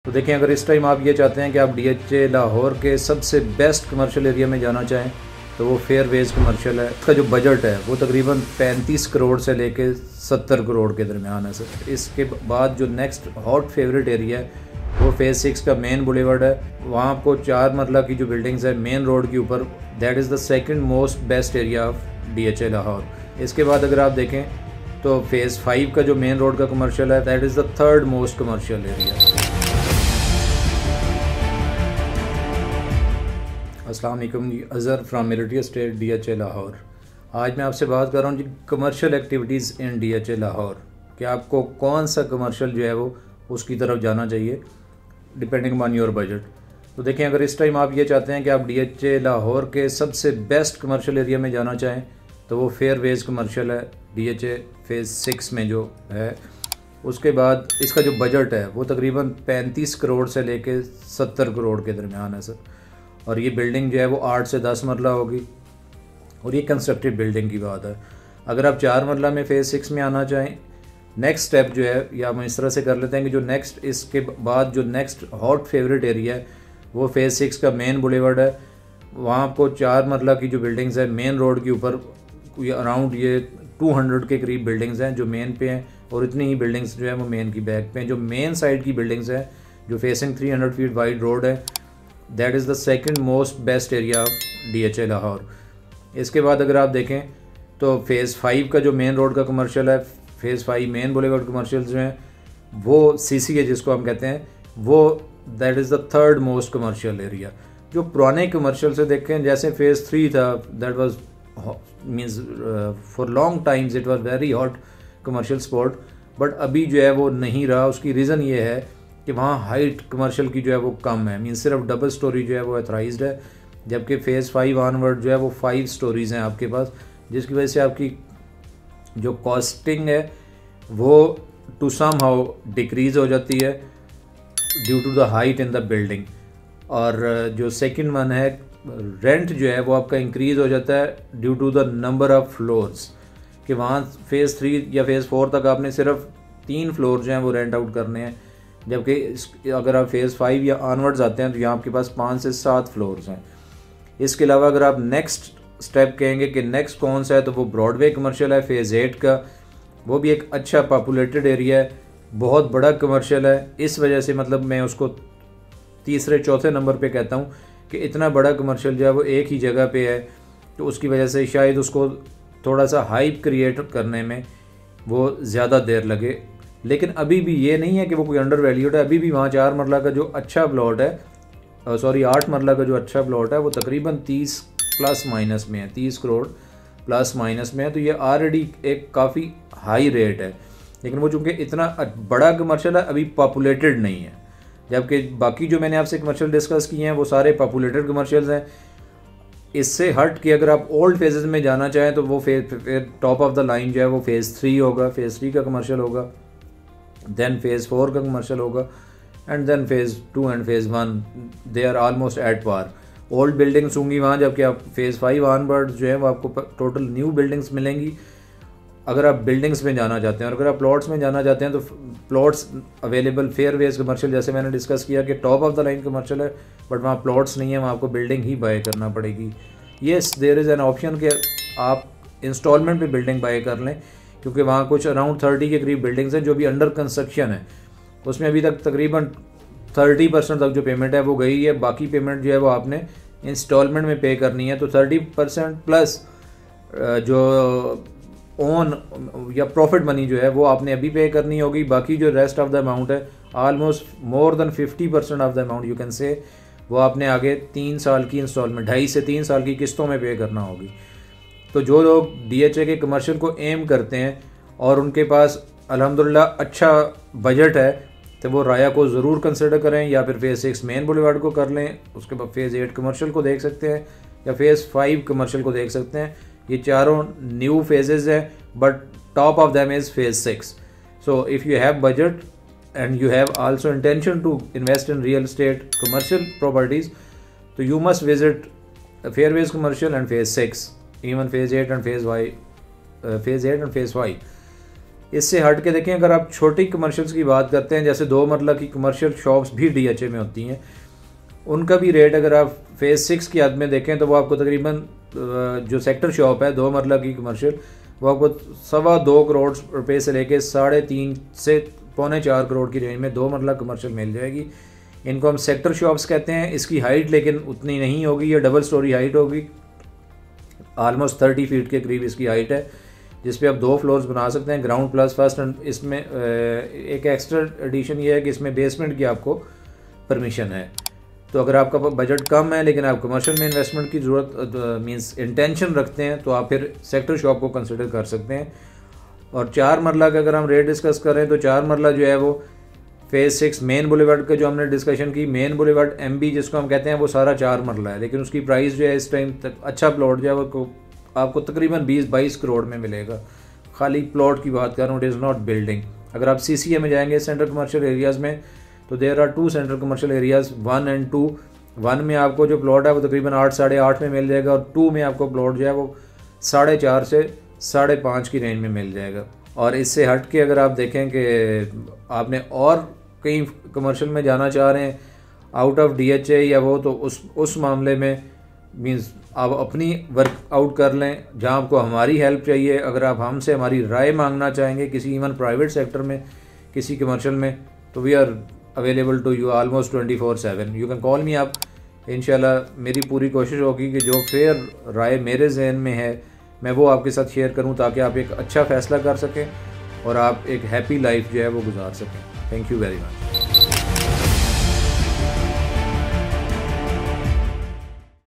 तो देखें, अगर इस टाइम आप ये चाहते हैं कि आप डीएचए लाहौर के सबसे बेस्ट कमर्शियल एरिया में जाना चाहें तो वो फेयरवेज कमर्शियल है। इसका जो बजट है वो तकरीबन 35 करोड़ से लेके 70 करोड़ के दरमियान है सर। इसके बाद जो नेक्स्ट हॉट फेवरेट एरिया है वो फेज़ 6 का मेन बुलेवर्ड है। वहाँ आपको 4 मरला की जो बिल्डिंग्स है मेन रोड के ऊपर, that is the second most best area of DHA Lahore. इसके बाद अगर आप देखें तो फेज़ 5 का जो मेन रोड का कमर्शियल है that is the third most commercial area. अस्सलाम वालेकुम जी, Azhar from military estate DHA Lahore. आज मैं आपसे बात कर रहा हूँ जी commercial activities in DHA Lahore, कि आपको कौन सा कमर्शियल जो है वो उसकी तरफ जाना चाहिए डिपेंडिंग ऑन योर बजट। तो देखें, अगर इस टाइम आप ये चाहते हैं कि आप डीएचए लाहौर के सबसे बेस्ट कमर्शियल एरिया में जाना चाहें तो वो फेयरवेज कमर्शियल है डीएचए फेज़ 6 में जो है। उसके बाद इसका जो बजट है वो तकरीबन 35 करोड़ से लेके 70 करोड़ के दरमियान है सर। और ये बिल्डिंग जो है वो 8 से 10 मरला होगी और ये कंस्ट्रक्टेड बिल्डिंग की बात है। अगर आप 4 मरला में फेज़ 6 में आना चाहें, नेक्स्ट स्टेप जो है या हम इस तरह से कर लेते हैं कि जो नेक्स्ट इसके बाद जो नेक्स्ट हॉट फेवरेट एरिया है वो फेज़ 6 का मेन बुलेवर्ड है। वहाँ आपको 4 मरला की जो बिल्डिंग्स है मेन रोड के ऊपर, अराउंड ये 200 के करीब बिल्डिंग्स हैं जो मेन पे हैं, और इतनी ही बिल्डिंग्स जो है वो मेन की बैक पे हैं। जो मेन साइड की बिल्डिंग्स हैं जो फेसिंग 300 फीट वाइड रोड है, that is the second most best area of DHA Lahore. इसके बाद अगर आप देखें तो फेज़ 5 का जो मेन रोड का कमर्शियल है, फेज़ 5 मेन बुलेवर्ड कमर्शियल जो हैं वो सीसीए जिसको हम कहते हैं, वो that is the third most commercial area. जो पुराने कमर्शियल से देखें, जैसे फेज़ 3 था, that was means for long times it was very hot commercial spot, but अभी जो है वो नहीं रहा। उसकी रीज़न ये है कि वहाँ हाइट कमर्शियल की जो है वो कम है, मीन सिर्फ डबल स्टोरी जो है वो ऑथराइज्ड है, जबकि फेज़ 5 ऑनवर्ड जो है वो 5 स्टोरीज़ हैं आपके पास, जिसकी वजह से आपकी जो कॉस्टिंग है वो टू सम हाउ डिक्रीज़ हो जाती है due to the height in the building. और जो सेकंड वन है, रेंट जो है वो आपका इंक्रीज़ हो जाता है due to the number of floors, कि वहाँ फेज़ 3 या फेज़ 4 तक आपने सिर्फ 3 फ्लोर जो हैं वो रेंट आउट करने हैं, जबकि अगर आप फेज़ 5 या ऑनवर्ड्स आते हैं तो यहाँ आपके पास 5 से 7 फ्लोर्स हैं। इसके अलावा अगर आप नेक्स्ट स्टेप कहेंगे कि नेक्स्ट कौन सा है, तो वो ब्रॉडवे कमर्शियल है फेज़ 8 का। वो भी एक अच्छा पॉपुलेटेड एरिया है, बहुत बड़ा कमर्शियल है। इस वजह से मतलब मैं उसको तीसरे चौथे नंबर पे कहता हूँ कि इतना बड़ा कमर्शियल जो है वो एक ही जगह पे है, तो उसकी वजह से शायद उसको थोड़ा सा हाइप क्रिएट करने में वो ज़्यादा देर लगे। लेकिन अभी भी ये नहीं है कि वो कोई अंडर वैल्यूड है। अभी भी वहाँ 4 मरला का जो अच्छा प्लॉट है, 8 मरला का जो अच्छा प्लॉट है वो तकरीबन 30 प्लस माइनस में है, 30 करोड़ प्लस माइनस में है। तो ये ऑलरेडी एक काफ़ी हाई रेट है, लेकिन वो चूँकि इतना बड़ा कमर्शियल है अभी पॉपुलेटेड नहीं है, जबकि बाकी जो मैंने आपसे कमर्शियल डिस्कस किए हैं वो सारे पॉपुलेटेड कमर्शियल्स हैं। इससे हट के अगर आप ओल्ड फेजेस में जाना चाहें तो वो टॉप ऑफ द लाइन जो है वो फेज़ 3 होगा, फेज़ 3 का कमर्शियल होगा, देन फेज़ 4 का कमर्शियल होगा, and then phase 2 and phase 1 they are almost at par. Old buildings होंगी वहाँ, जबकि आप फेज़ 5 ऑनवर्ड जो है वो आपको टोटल न्यू बिल्डिंग्स मिलेंगी अगर आप बिल्डिंग्स में जाना चाहते हैं। और अगर आप प्लॉट्स में जाना चाहते हैं तो प्लॉट्स अवेलेबल फेयरवेज कमर्शियल, जैसे मैंने डिस्कस किया कि top of the line commercial है, बट वहाँ प्लॉट्स नहीं है, वहाँ आपको बिल्डिंग ही बाय करना पड़ेगी। Yes, there is an option कि आप इंस्टॉलमेंट पे बिल्डिंग बाय कर लें, क्योंकि वहाँ कुछ अराउंड 30 के करीब बिल्डिंग्स हैं जो भी अंडर कंस्ट्रक्शन है। उसमें अभी तक तकरीबन 30% तक जो पेमेंट है वो गई है, बाकी पेमेंट जो है वो आपने इंस्टॉलमेंट में पे करनी है। तो 30% प्लस जो ओन या प्रॉफिट मनी जो है वो आपने अभी पे करनी होगी। बाकी जो रेस्ट ऑफ द अमाउंट है, almost more than 50% of the amount you can say, वो आपने आगे 3 साल की इंस्टॉलमेंट, 2.5 से 3 साल की किस्तों में पे करना होगी। तो जो लोग डीएचए के कमर्शियल को एम करते हैं और उनके पास अल्हम्दुलिल्लाह अच्छा बजट है, तो वो राया को ज़रूर कंसिडर करें, या फिर फेज़ 6 मेन बुलेवार्ड को कर लें, उसके बाद फेज़ 8 कमर्शियल को देख सकते हैं, या फेज़ 5 कमर्शियल को देख सकते हैं। ये चारों न्यू फेजेस हैं, but top of them is phase 6। So if you have budget and you have also intention to invest in real estate commercial properties, तो you must visit Fairways commercial and phase 6, even phase 8 and phase 5. इससे हट के देखें, अगर आप छोटी commercials की बात करते हैं, जैसे 2 मरला की कमर्शियल शॉप्स भी DHA में होती हैं, उनका भी रेट अगर आप फेज़ 6 की हद में देखें तो वो आपको तकरीबन जो सेक्टर शॉप है 2 मरला की कमर्शियल, वो आपको 2.25 करोड़ रुपए से लेके 3.5 से 3.25 करोड़ की रेंज में 2 मरला कमर्शियल मिल जाएगी। इनको हम सेक्टर शॉप्स कहते हैं। इसकी हाइट लेकिन उतनी नहीं होगी, ये डबल स्टोरी हाइट होगी, ऑलमोस्ट 30 फीट के करीब इसकी हाइट है, जिस पे आप 2 फ्लोर्स बना सकते हैं, ग्राउंड प्लस फर्स्ट। एंड इसमें एक एक्स्ट्रा एडिशन ये है कि इसमें बेसमेंट की आपको परमिशन है। तो अगर आपका बजट कम है लेकिन आप कमर्शियल में इन्वेस्टमेंट की ज़रूरत मींस इंटेंशन रखते हैं तो आप फिर सेक्टर शॉप को कंसिडर कर सकते हैं। और 4 मरला का अगर हम रेट डिस्कस करें तो 4 मरला जो है वो फेज़ 6 मेन बुलेवार्ड का जो हमने डिस्कशन की, मेन बुलेवार्ड MB जिसको हम कहते हैं, वो सारा 4 मरला है, लेकिन उसकी प्राइस जो है इस टाइम तक अच्छा प्लॉट जो है वो आपको तकरीबन 20-22 करोड़ में मिलेगा। खाली प्लॉट की बात कर रहा हूँ, इट इज़ नॉट बिल्डिंग। अगर आप CCA में जाएंगे सेंट्रल कमर्शियल एरियाज़ में, तो there are 2 central commercial areas 1 और 2। 1 में आपको जो प्लॉट है वो तकरीबन 8 साढ़े 8 में मिल जाएगा, और 2 में आपको प्लॉट जो है वो 4.5 से 5.5 की रेंज में मिल जाएगा। और इससे हट के अगर आप देखें कि आपने और कहीं कमर्शियल में जाना चाह रहे हैं आउट ऑफ DHA या वो, तो उस मामले में मींस आप अपनी वर्कआउट कर लें जहां आपको हमारी हेल्प चाहिए। अगर आप हमसे हमारी राय मांगना चाहेंगे किसी इवन प्राइवेट सेक्टर में, किसी कमर्शियल में, तो we are available to you almost 24/7। You can call me up. इंशाल्लाह मेरी पूरी कोशिश होगी कि जो फेयर राय मेरे जहन में है मैं वो आपके साथ शेयर करूं, ताकि आप एक अच्छा फ़ैसला कर सकें और आप एक हैप्पी लाइफ जो है वो गुजार सकें। Thank you very much.